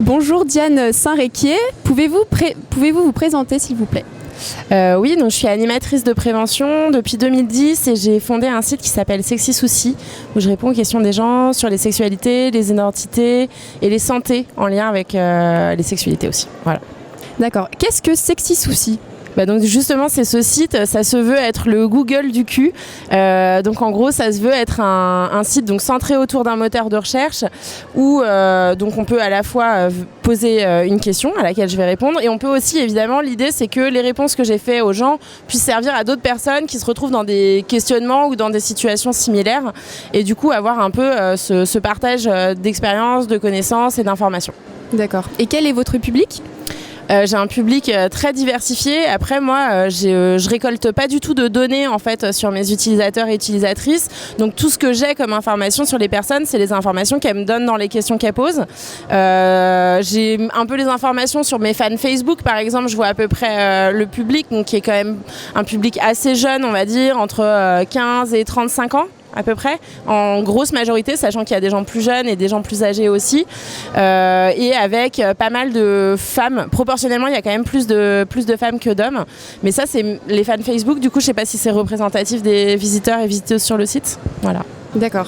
Bonjour Diane Saint-Réquier, pouvez-vous vous présenter s'il vous plaît? Oui, donc je suis animatrice de prévention depuis 2010 et j'ai fondé un site qui s'appelle Sexy Soucis où je réponds aux questions des gens sur les sexualités, les identités et les santé en lien avec les sexualités aussi. Voilà. D'accord. Qu'est-ce que Sexy Soucis ? Donc justement, c'est ce site, ça se veut être le Google du cul. Donc en gros, ça se veut être un site donc centré autour d'un moteur de recherche où donc on peut à la fois poser une question à laquelle je vais répondre et on peut aussi, évidemment, l'idée c'est que les réponses que j'ai faites aux gens puissent servir à d'autres personnes qui se retrouvent dans des questionnements ou dans des situations similaires et du coup avoir un peu ce partage d'expériences, de connaissances et d'informations. D'accord. Et quel est votre public ? J'ai un public très diversifié. Après, moi, je récolte pas du tout de données en fait sur mes utilisateurs et utilisatrices. Donc tout ce que j'ai comme information sur les personnes, c'est les informations qu'elles me donnent dans les questions qu'elles posent. J'ai un peu les informations sur mes fans Facebook, par exemple. Je vois à peu près le public, donc qui est quand même un public assez jeune, on va dire, entre 15 et 35 ans. À peu près, en grosse majorité, sachant qu'il y a des gens plus jeunes et des gens plus âgés aussi, et avec pas mal de femmes. Proportionnellement, il y a quand même plus de femmes que d'hommes. Mais ça, c'est les fans Facebook. Du coup, je ne sais pas si c'est représentatif des visiteurs et visiteuses sur le site. Voilà. D'accord.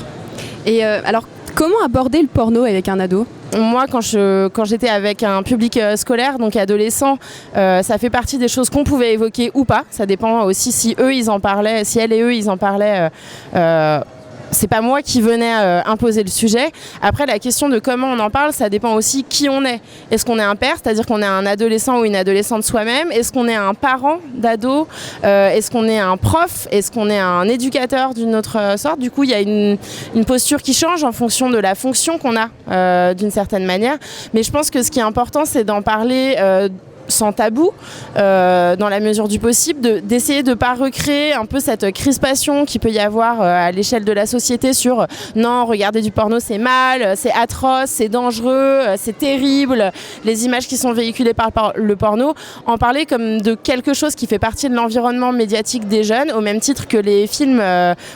Et alors, comment aborder le porno avec un ado ? Moi, quand j'étais avec un public scolaire, donc adolescent, ça fait partie des choses qu'on pouvait évoquer ou pas. Ça dépend aussi si eux, ils en parlaient, si elles et eux, ils en parlaient. C'est pas moi qui venais imposer le sujet. Après, la question de comment on en parle, ça dépend aussi qui on est. Est-ce qu'on est un père, c'est-à-dire qu'on est un adolescent ou une adolescente soi-même ? Est-ce qu'on est un parent d'ado ? Est-ce qu'on est un prof ? Est-ce qu'on est un éducateur d'une autre sorte ? Du coup, il y a une posture qui change en fonction de la fonction qu'on a d'une certaine manière. Mais je pense que ce qui est important, c'est d'en parler sans tabou, dans la mesure du possible, d'essayer de ne pas recréer un peu cette crispation qu'il peut y avoir à l'échelle de la société sur non, regarder du porno c'est mal, c'est atroce, c'est dangereux, c'est terrible, les images qui sont véhiculées par le porno, en parler comme de quelque chose qui fait partie de l'environnement médiatique des jeunes, au même titre que les films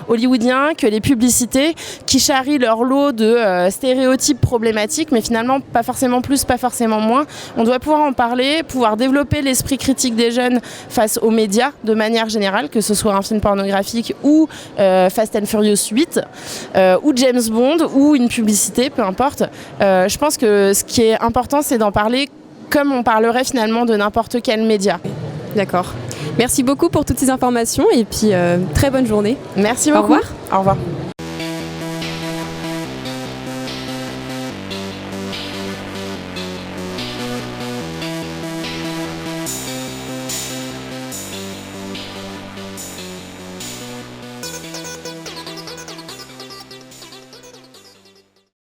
hollywoodiens, que les publicités qui charrient leur lot de stéréotypes problématiques, mais finalement pas forcément plus, pas forcément moins. On doit pouvoir en parler, pouvoir développer l'esprit critique des jeunes face aux médias de manière générale, que ce soit un film pornographique ou Fast and Furious 8 ou James Bond ou une publicité, peu importe. Je pense que ce qui est important, c'est d'en parler comme on parlerait finalement de n'importe quel média. D'accord. Merci beaucoup pour toutes ces informations et puis très bonne journée. Merci beaucoup. Au revoir. Au revoir.